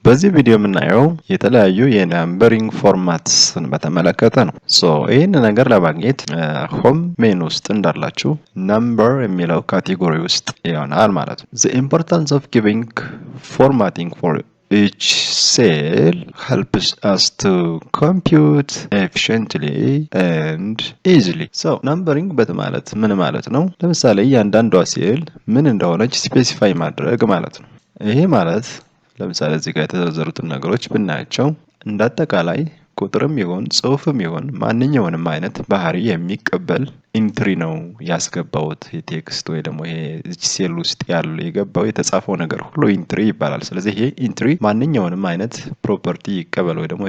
በዚህ ቪዲዮ የምናየው የተለያዩ የነምበሪንግ ፎርማትስን በተመለከተ ነው። ይህን ነገር ለማግኘት ሆም ሜኑ ውስጥ እንዳላችሁ ነምበር የሚለው ካቴጎሪ ውስጥ ይሆናል ማለት ነው። The importance of giving formatting for each cell helps us to compute efficiently and easily. ነምበሪንግ በማለት ምን ማለት ነው? ለምሳሌ እያንዳንዷ ሴል ምን እንደሆነች ስፔሲፋይ ማድረግ ማለት ነው። ይሄ ማለት ለምሳሌ እዚህ ጋር የተዘረዘሩትን ነገሮች ብናያቸው እንዳጠቃላይ ቁጥርም ይሁን ጽሁፍም ይሁን ማንኛውንም አይነት ባህሪ የሚቀበል ኢንትሪ ነው ያስገባውት የቴክስት ወይ ደግሞ ይሄ ሴል ውስጥ ያለው የገባው የተጻፈው ነገር ሁሉ ኢንትሪ ይባላል። ስለዚህ ይሄ ኢንትሪ ማንኛውንም አይነት ፕሮፐርቲ ይቀበል ወይ ደግሞ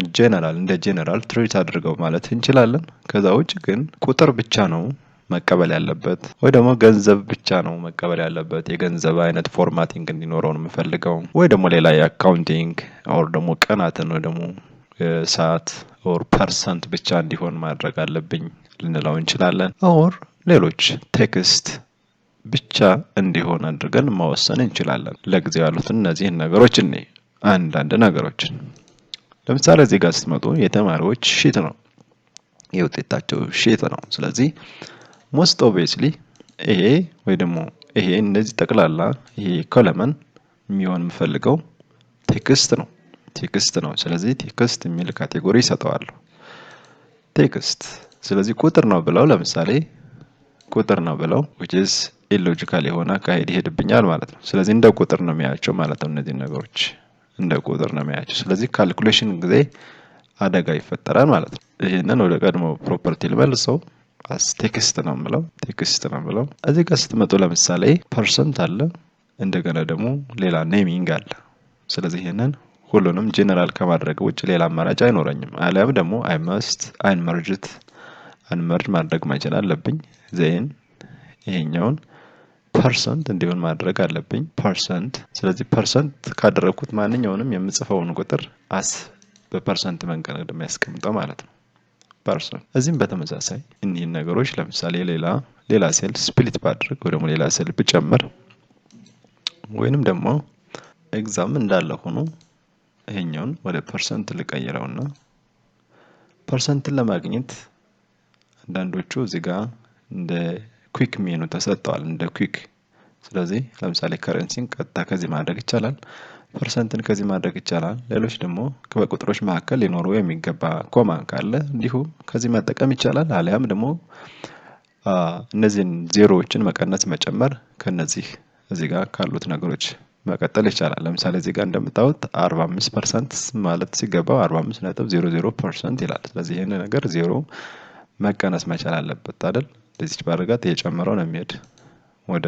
እንደ ጀነራል ትሪት አድርገው ማለት እንችላለን። ከዛ ውጭ ግን ቁጥር ብቻ ነው መቀበል ያለበት ወይ ደግሞ ገንዘብ ብቻ ነው መቀበል ያለበት። የገንዘብ አይነት ፎርማቲንግ እንዲኖረው ነው የምፈልገው ወይ ደግሞ ሌላ የአካውንቲንግ ኦር ደግሞ ቀናትን ወይ ደግሞ ሰዓት ኦር ፐርሰንት ብቻ እንዲሆን ማድረግ አለብኝ ልንለው እንችላለን። ኦር ሌሎች ቴክስት ብቻ እንዲሆን አድርገን መወሰን እንችላለን። ለጊዜው ያሉትን እነዚህን ነገሮች አንዳንድ ነገሮችን ለምሳሌ እዚህ ጋር ስትመጡ የተማሪዎች ሺት ነው የውጤታቸው ሺት ነው። ስለዚህ ሞስት ኦብቪየስሊ ይሄ ወይ ደግሞ ይሄ እነዚህ ጠቅላላ ይሄ ኮለመን የሚሆን የምፈልገው ቴክስት ነው። ስለዚህ ቴክስት የሚል ካቴጎሪ ሰጠዋለሁ። ቴክስት ስለዚህ ቁጥር ነው ብለው ለምሳሌ ቁጥር ነው ብለው which is illogical የሆነ አካሄድ ይሄድብኛል ማለት ነው። ስለዚህ እንደ ቁጥር ነው የሚያያቸው ማለት ነው። እነዚህ ነገሮች እንደ ቁጥር ነው የሚያያቸው። ስለዚህ ካልኩሌሽን ጊዜ አደጋ ይፈጠራል ማለት ነው። ይሄንን ወደ ቀድሞ ፕሮፐርቲ ልመልሰው ቴክስት ነው የምለው። እዚህ ጋር ስትመጡ ለምሳሌ ፐርሰንት አለ፣ እንደገና ደግሞ ሌላ ኔሚንግ አለ። ስለዚህ ይሄንን ሁሉንም ጀነራል ከማድረግ ውጭ ሌላ አማራጭ አይኖረኝም። አሊያም ደግሞ አንመርጅ ማድረግ መቻል አለብኝ። ዜን ይሄኛውን ፐርሰንት እንዲሆን ማድረግ አለብኝ። ስለዚህ ፐርሰንት ካደረኩት ማንኛውንም የምጽፈውን ቁጥር በፐርሰንት መንገድ እንደሚያስቀምጠው ማለት ነው። እዚህም በተመሳሳይ እኒህን ነገሮች ለምሳሌ ሌላ ሴል ስፕሊት ባድርግ ወይ ደግሞ ሌላ ሴል ብጨምር ወይንም ደግሞ ኤግዛም እንዳለ ሆኖ ይሄኛውን ወደ ፐርሰንት ልቀይረውና ፐርሰንትን ለማግኘት አንዳንዶቹ እዚህ ጋር እንደ ኩዊክ ሜኑ ተሰጥተዋል እንደ ኩዊክ። ስለዚህ ለምሳሌ ከረንሲን ቀጥታ ከዚህ ማድረግ ይቻላል። ፐርሰንትን ከዚህ ማድረግ ይቻላል። ሌሎች ደግሞ በቁጥሮች መካከል ሊኖሩ የሚገባ ኮማ ካለ እንዲሁ ከዚህ መጠቀም ይቻላል። አሊያም ደግሞ እነዚህን ዜሮዎችን መቀነስ መጨመር ከነዚህ እዚህ ጋር ካሉት ነገሮች መቀጠል ይቻላል። ለምሳሌ እዚህ ጋር እንደምታዩት 45% ማለት ሲገባው 45.00% ይላል። ስለዚህ ይሄን ነገር ዜሮ መቀነስ መቻል አለበት አይደል? ለዚህ ባረጋት እየጨመረው ነው የሚሄድ ወደ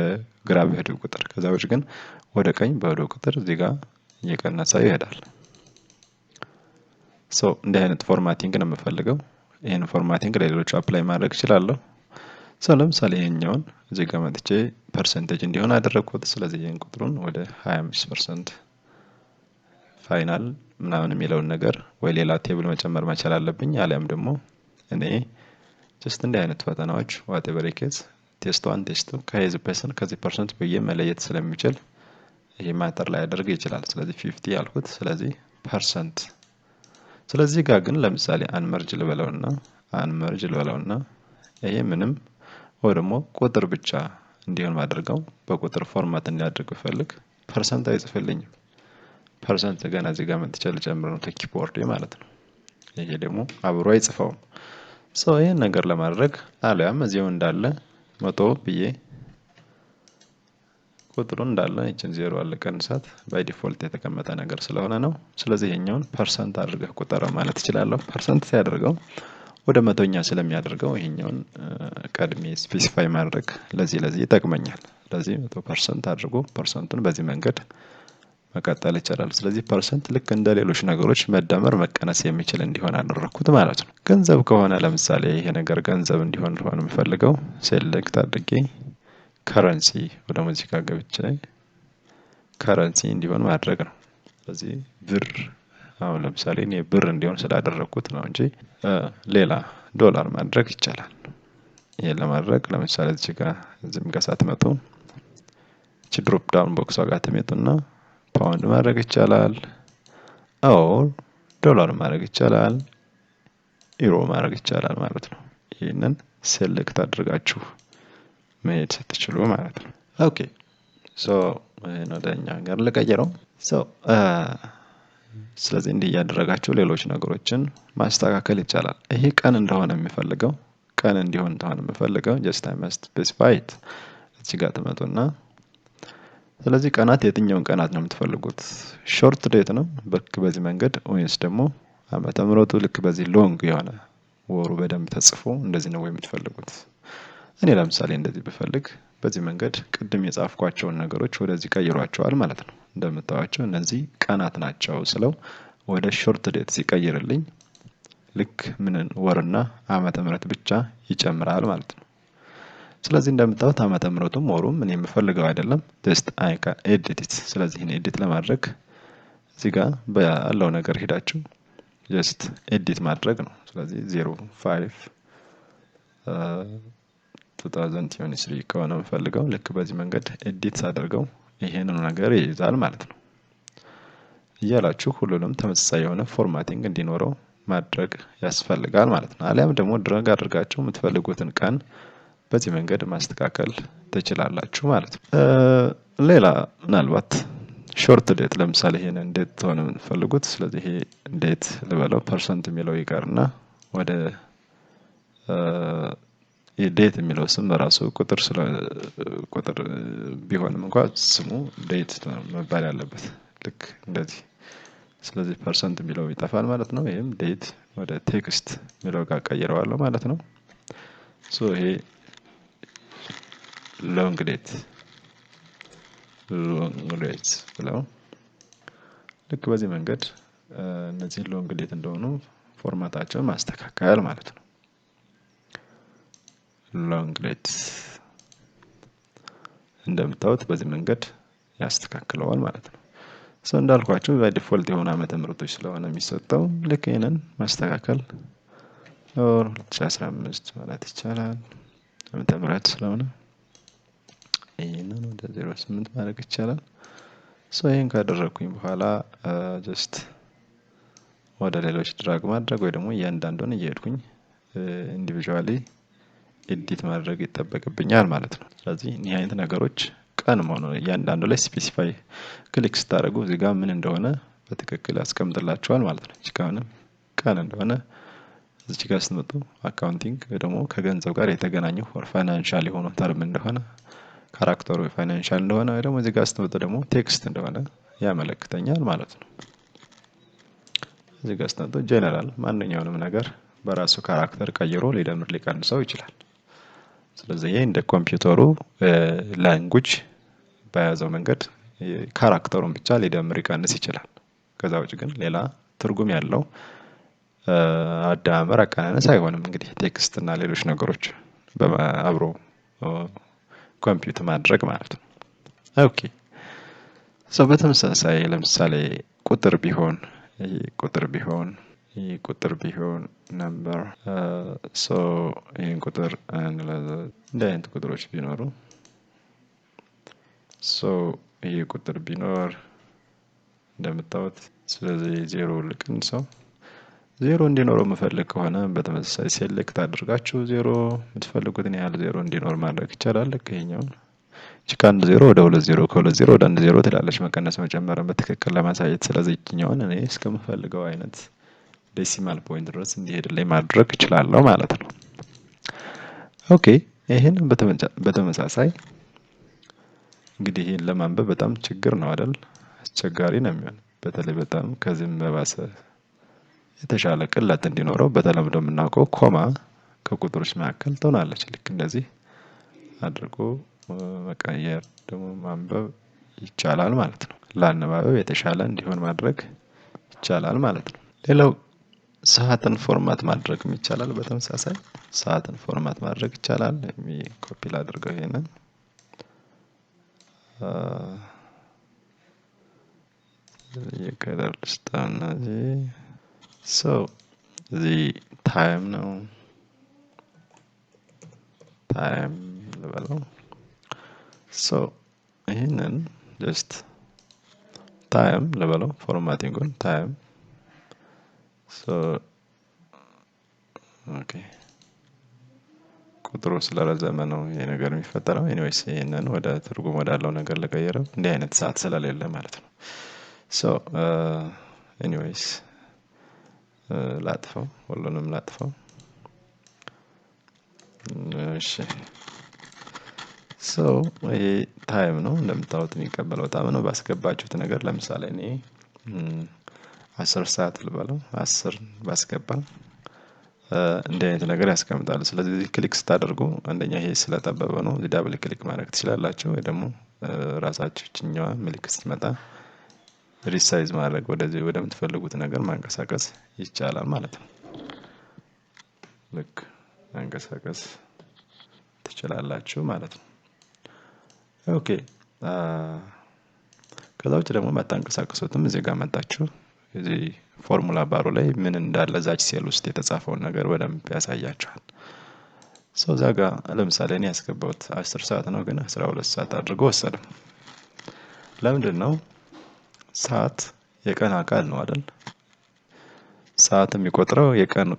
ግራ በሄደ ቁጥር። ከዛ ውጭ ግን ወደ ቀኝ በሄደ ቁጥር እዚህ ጋር እየቀነሰ ይሄዳል። እንዲህ አይነት ፎርማቲንግ ነው የምፈልገው። ይሄን ፎርማቲንግ ለሌሎች አፕላይ ማድረግ እችላለሁ። ለምሳሌ ይሄኛውን እዚህ ጋር መጥቼ ፐርሰንቴጅ እንዲሆን አደረኩት። ስለዚህ ይሄን ቁጥሩን ወደ 25% ፋይናል ምናምን የሚለውን ነገር ወይ ሌላ ቴብል መጨመር መቻል አለብኝ። አሊያም ደግሞ እኔ ጀስት እንዲህ አይነት ፈተናዎች ዋቴቨር ኬዝ ቴስት 1 ቴስት 2 ከዚህ ፐርሰንት ብዬ መለየት ስለሚችል ይሄ ማተር ላይ ያደርግ ይችላል። ስለዚህ 50 ያልኩት ስለዚህ ፐርሰንት። ስለዚህ ጋር ግን ለምሳሌ አንመርጅ ልበለውና ይሄ ምንም ወይ ደግሞ ቁጥር ብቻ እንዲሆን ማድረገው በቁጥር ፎርማት እንዲያደርግ ፈልግ ፐርሰንት አይጽፍልኝም። ፐርሰንት ገና እዚህ ጋር መጥቼ ልጨምር ነው ከኪቦርድ ማለት ነው። ይሄ ደግሞ አብሮ አይጽፈውም። ይሄን ነገር ለማድረግ አሊያም እዚያው እንዳለ 100 ብዬ ቁጥሩን እንዳለ እቺን ዜሮ አልቀንሳት ባይ ዲፎልት የተቀመጠ ነገር ስለሆነ ነው። ስለዚህ ይሄኛውን ፐርሰንት አድርገህ ቁጠር ማለት እችላለሁ። ፐርሰንት ሲያደርገው ወደ መቶኛ ስለሚያደርገው ይሄኛውን ቀድሜ ስፔሲፋይ ማድረግ ለዚህ ይጠቅመኛል። ስለዚህ 100% አድርጎ ፐርሰንቱን በዚህ መንገድ መቀጠል ይቻላል። ስለዚህ ፐርሰንት ልክ እንደ ሌሎች ነገሮች መደመር መቀነስ የሚችል እንዲሆን አደረኩት ማለት ነው። ገንዘብ ከሆነ ለምሳሌ ይሄ ነገር ገንዘብ እንዲሆን የምፈልገው ሴሌክት አድርጌ ከረንሲ ወደ ሙዚቃ ገብቼ ከረንሲ እንዲሆን ማድረግ ነው። ስለዚህ ብር አሁን ለምሳሌ እኔ ብር እንዲሆን ስላደረኩት ነው እንጂ ሌላ ዶላር ማድረግ ይቻላል። ይሄን ለማድረግ ለምሳሌ እዚህ ጋር ሳትመጡ እቺ ድሮፕ ዳውን ቦክሷ ጋር ትመጡና ፓውንድ ማድረግ ይቻላል። ኦር ዶላር ማድረግ ይቻላል፣ ዩሮ ማድረግ ይቻላል ማለት ነው። ይሄንን ሴሌክት አድርጋችሁ መሄድ ስትችሉ ማለት ነው። ኦኬ ሶ ወደኛ ጋር ልቀይረው። ሶ ስለዚህ እንዲህ እያደረጋችሁ ሌሎች ነገሮችን ማስተካከል ይቻላል። ይሄ ቀን እንደሆነ የሚፈልገው ቀን እንዲሆን እንደሆነ የምፈልገው just I must specify it እዚህ ጋር ትመጡና ስለዚህ ቀናት የትኛውን ቀናት ነው የምትፈልጉት? ሾርት ዴት ነው ልክ በዚህ መንገድ ወይስ ደግሞ ዓመተ ምሕረቱ ልክ በዚህ ሎንግ የሆነ ወሩ በደንብ ተጽፎ እንደዚህ ነው የምትፈልጉት? እኔ ለምሳሌ እንደዚህ ብፈልግ በዚህ መንገድ ቅድም የጻፍኳቸውን ነገሮች ወደዚህ ቀይሯቸዋል ማለት ነው። እንደምታዩቸው እነዚህ ቀናት ናቸው ስለው ወደ ሾርት ዴት ሲቀይርልኝ ልክ ምንን ወርና ዓመተ ምሕረት ብቻ ይጨምራል ማለት ነው። ስለዚህ እንደምታዩት ዓመተ ምሕረቱም ወሩም እኔ የምፈልገው አይደለም just I can edit it። ስለዚህ እኔ ኤዲት ለማድረግ እዚህ ጋር ባለው ነገር ሄዳችሁ just ኤዲት ማድረግ ነው። ስለዚህ 05 2023 ከሆነ የምፈልገው ልክ በዚህ መንገድ ኤዲት ሳደርገው ይሄንን ነገር ይይዛል ማለት ነው። እያላችሁ ሁሉንም ተመሳሳይ የሆነ ፎርማቲንግ እንዲኖረው ማድረግ ያስፈልጋል ማለት ነው። አሊያም ደግሞ ድራግ አድርጋችሁ የምትፈልጉትን ቀን በዚህ መንገድ ማስተካከል ትችላላችሁ ማለት ነው። ሌላ ምናልባት ሾርት ዴት ለምሳሌ ይሄን እንዴት ሆነ የምትፈልጉት? ስለዚህ ይሄ ዴት ልበለው ፐርሰንት የሚለው ይቀርና ወደ ዴት የሚለው ስም በራሱ ቁጥር ቢሆንም እንኳን ስሙ ዴት መባል ያለበት ልክ እንደዚህ። ስለዚህ ፐርሰንት የሚለው ይጠፋል ማለት ነው። ይሄም ዴት ወደ ቴክስት የሚለው ጋር ቀይረዋለሁ ማለት ነው። ሶ ይሄ ሎንግ ዴት ብለው ልክ በዚህ መንገድ እነዚህ ሎንግ ዴት እንደሆኑ ፎርማታቸውን ማስተካከል ማለት ነው። ሎንግ ዴት እንደምታዩት በዚህ መንገድ ያስተካክለዋል ማለት ነው። ሶ እንዳልኳችሁ በዲፎልት የሆነ ዓመተ ምሕረቶች ስለሆነ የሚሰጠው ልክ ይሄንን ማስተካከል ኦር 2015 ማለት ይቻላል። ዓመተ ምሕረት ስለሆነ ይሄንን ወደ 08 ማድረግ ይቻላል። ሶ ይሄን ካደረኩኝ በኋላ ጀስት ወደ ሌሎች ድራግ ማድረግ ወይ ደግሞ እያንዳንዱን እየሄድኩኝ ኢንዲቪዥዋሊ ኤዲት ማድረግ ይጠበቅብኛል ማለት ነው። ስለዚህ እኒህ አይነት ነገሮች ቀን መሆኑ እያንዳንዱ ላይ ስፔሲፋይ ክሊክ ስታደርጉ እዚህ ጋር ምን እንደሆነ በትክክል ያስቀምጥላችኋል ማለት ነው። እዚህ ጋር ቀን እንደሆነ እዚህ ጋር ስትመጡ አካውንቲንግ ወይ ደግሞ ከገንዘብ ጋር የተገናኘው ፋይናንሻል የሆኑ ተርም እንደሆነ ካራክተሩ ፋይናንሻል እንደሆነ ወይ ደግሞ እዚህ ጋር ስትመጡ ደግሞ ቴክስት እንደሆነ ያመለክተኛል ማለት ነው። እዚህ ጋር ስትመጡ ጄኔራል ማንኛውንም ነገር በራሱ ካራክተር ቀይሮ ሊደምር ሊቀንሰው ይችላል። ስለዚህ ይሄ እንደ ኮምፒውተሩ ላንጉጅ በያዘው መንገድ ካራክተሩን ብቻ ሊደምር ይቀንስ ይችላል። ከዛ ውጭ ግን ሌላ ትርጉም ያለው አደማመር አቀናነስ አይሆንም። እንግዲህ ቴክስት እና ሌሎች ነገሮች አብሮ ኮምፒውት ማድረግ ማለት ነው። ኦኬ ሶ በተመሳሳይ ለምሳሌ ቁጥር ቢሆን ይህ ቁጥር ቢሆን ነምበር ሶ ይህን ቁጥር እንደ አይነት ቁጥሮች ቢኖሩ ሶ ይህ ቁጥር ቢኖር እንደምታዩት ስለዚህ ዜሮ ልቀንሰው። ዜሮ እንዲኖረው የምፈልግ ከሆነ በተመሳሳይ ሴሌክት አድርጋችሁ ዜሮ የምትፈልጉትን ያህል ዜሮ እንዲኖር ማድረግ ይቻላል። ልክ ይሄኛውን ከአንድ ዜሮ ወደ 2 ዜሮ ከ2 ዜሮ ወደ 1 ዜሮ ትላለች መቀነስ መጨመርን በትክክል ለማሳየት። ስለዚህ ይህኛውን እኔ እስከምፈልገው አይነት ዴሲማል ፖይንት ድረስ እንዲሄድልኝ ማድረግ እችላለሁ ማለት ነው። ኦኬ ይሄንን በተመሳሳይ እንግዲህ ይሄን ለማንበብ በጣም ችግር ነው አይደል? አስቸጋሪ ነው የሚሆን። በተለይ በጣም ከዚህም በባሰ የተሻለ ቅለት እንዲኖረው በተለምዶ የምናውቀው ኮማ ከቁጥሮች መካከል ትሆናለች። ልክ እንደዚህ አድርጎ መቀየር ደግሞ ማንበብ ይቻላል ማለት ነው። ለአነባበብ የተሻለ እንዲሆን ማድረግ ይቻላል ማለት ነው። ሌላው ሰዓትን ፎርማት ማድረግ ይቻላል። በተመሳሳይ ሰዓትን ፎርማት ማድረግ ይቻላል። ኮፒ ላድርገው ይሄንን የከለር ልስጣና ሶ እዚህ ታይም ነው ታይም ልበለው። ሶ ይህንን ጀስት ታይም ልበለው ፎርማቲንጉን ታይም ሶ ኦኬ ቁጥሩ ስለረዘመ ነው ይሄ ነገር የሚፈጠረው። ኤኒዌይስ ይሄንን ወደ ትርጉም ወዳለው ነገር ለቀየረው እንዲህ አይነት ሰዓት ስለሌለ ማለት ነው። ሶ ኤኒዌይስ ላጥፈው፣ ሁሉንም ላጥፈው። እሺ ሶ ይሄ ታይም ነው እንደምታዩት የሚቀበለው በጣም ነው ባስገባችሁት ነገር። ለምሳሌ እኔ 10 ሰዓት ልበለው 10 ባስገባ እንዲህ አይነት ነገር ያስቀምጣል። ስለዚህ ክሊክ ስታደርጉ አንደኛ ይሄ ስለጠበበ ነው ዳብል ክሊክ ማድረግ ትችላላችሁ፣ ወይ ደግሞ ራሳችሁ እኛዋ ምልክት ስትመጣ ሪሳይዝ ማድረግ ወደዚህ ወደምትፈልጉት ነገር ማንቀሳቀስ ይቻላል ማለት ነው። ልክ ማንቀሳቀስ ትችላላችሁ ማለት ነው። ኦኬ ከዛ ውጭ ደግሞ ባታንቀሳቀሱትም እዚህ ጋር መጣችሁ እዚህ ፎርሙላ ባሩ ላይ ምን እንዳለ ዛች ሴል ውስጥ የተጻፈውን ነገር በደንብ ያሳያችኋል። ሶ እዛ ጋር ለምሳሌ እኔ ያስገባሁት 10 ሰዓት ነው፣ ግን 12 ሰዓት አድርጎ ወሰደ። ለምንድን ነው? ሰዓት የቀን አካል ነው አይደል? ሰዓት የሚቆጥረው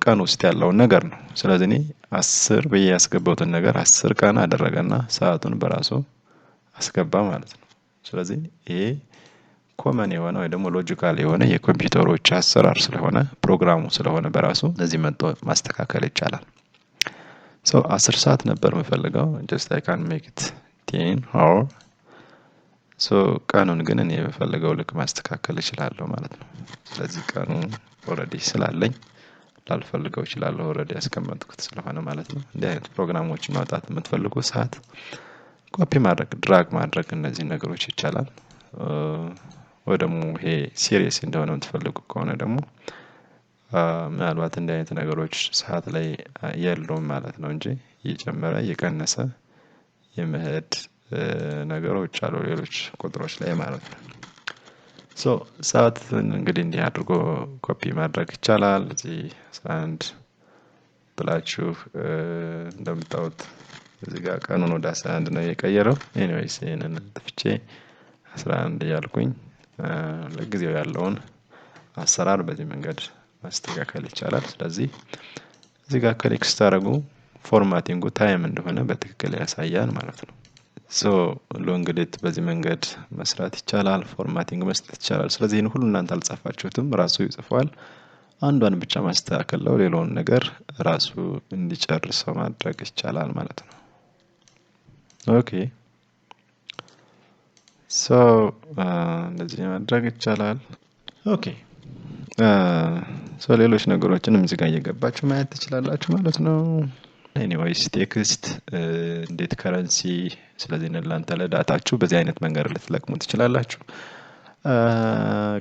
ቀን ውስጥ ያለውን ነገር ነው። ስለዚህ እኔ 10 ብዬ ያስገባሁትን ነገር 10 ቀን አደረገና ሰዓቱን በራሱ አስገባ ማለት ነው። ስለዚህ ይሄ ኮመን የሆነ ወይ ደግሞ ሎጂካል የሆነ የኮምፒውተሮች አሰራር ስለሆነ ፕሮግራሙ ስለሆነ በራሱ እዚህ መጥቶ ማስተካከል ይቻላል። ሶ 10 ሰዓት ነበር የምፈልገው just I can make it 10 hour። ሶ ቀኑን ግን እኔ በፈለገው ልክ ማስተካከል እችላለሁ ማለት ነው። ስለዚህ ቀኑ ኦሬዲ ስላለኝ ላልፈልገው እችላለሁ፣ ኦሬዲ ያስቀመጥኩት ስለሆነ ማለት ነው። እንዲህ አይነት ፕሮግራሞችን ማውጣት የምትፈልጉ ሰዓት ኮፒ ማድረግ ድራግ ማድረግ እነዚህ ነገሮች ይቻላል። ወይ ደግሞ ይሄ ሲሪየስ እንደሆነ የምትፈልጉ ከሆነ ደግሞ ምናልባት እንዲህ አይነት ነገሮች ሰዓት ላይ የለውም ማለት ነው እንጂ እየጨመረ እየቀነሰ የመሄድ ነገሮች አሉ ሌሎች ቁጥሮች ላይ ማለት ነው። ሶ ሰዓት እንግዲህ እንዲህ አድርጎ ኮፒ ማድረግ ይቻላል። እዚህ 11 ብላችሁ እንደምታዩት እዚህ ጋር ቀኑን ወደ 11 ነው የቀየረው። ኤኒዌይስ ይሄንን ጥፍቼ 11 እያልኩኝ ለጊዜው ያለውን አሰራር በዚህ መንገድ ማስተካከል ይቻላል። ስለዚህ እዚህ ጋር ክሊክ ስታደርጉ ፎርማቲንጉ ታይም እንደሆነ በትክክል ያሳያል ማለት ነው። ሶ ሎንግ ዴት በዚህ መንገድ መስራት ይቻላል፣ ፎርማቲንግ መስጠት ይቻላል። ስለዚህ ይሄን ሁሉ እናንተ አልጻፋችሁትም፣ ራሱ ይጽፈዋል። አንዷን ብቻ ማስተካከል ነው፣ ሌላውን ነገር ራሱ እንዲጨርሰው ማድረግ ይቻላል ማለት ነው። ኦኬ ሶ እንደዚህ ማድረግ ይቻላል። ኦኬ ሶ ሌሎች ነገሮችንም እዚህ ጋር እየገባችሁ ማየት ትችላላችሁ ማለት ነው። ኤኒዌይስ ቴክስት እንዴት ከረንሲ፣ ስለዚህ እናንተ ለዳታችሁ በዚህ አይነት መንገድ ልትለቅሙ ትችላላችሁ።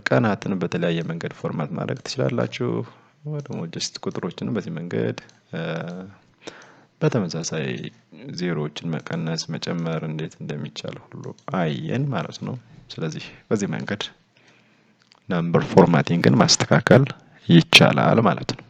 ቀናትን በተለያየ መንገድ ፎርማት ማድረግ ትችላላችሁ። ወይ ደግሞ ጀስት ቁጥሮችን በዚህ መንገድ በተመሳሳይ ዜሮዎችን መቀነስ መጨመር እንዴት እንደሚቻል ሁሉ አየን ማለት ነው። ስለዚህ በዚህ መንገድ ነምበር ፎርማቲንግን ማስተካከል ይቻላል ማለት ነው።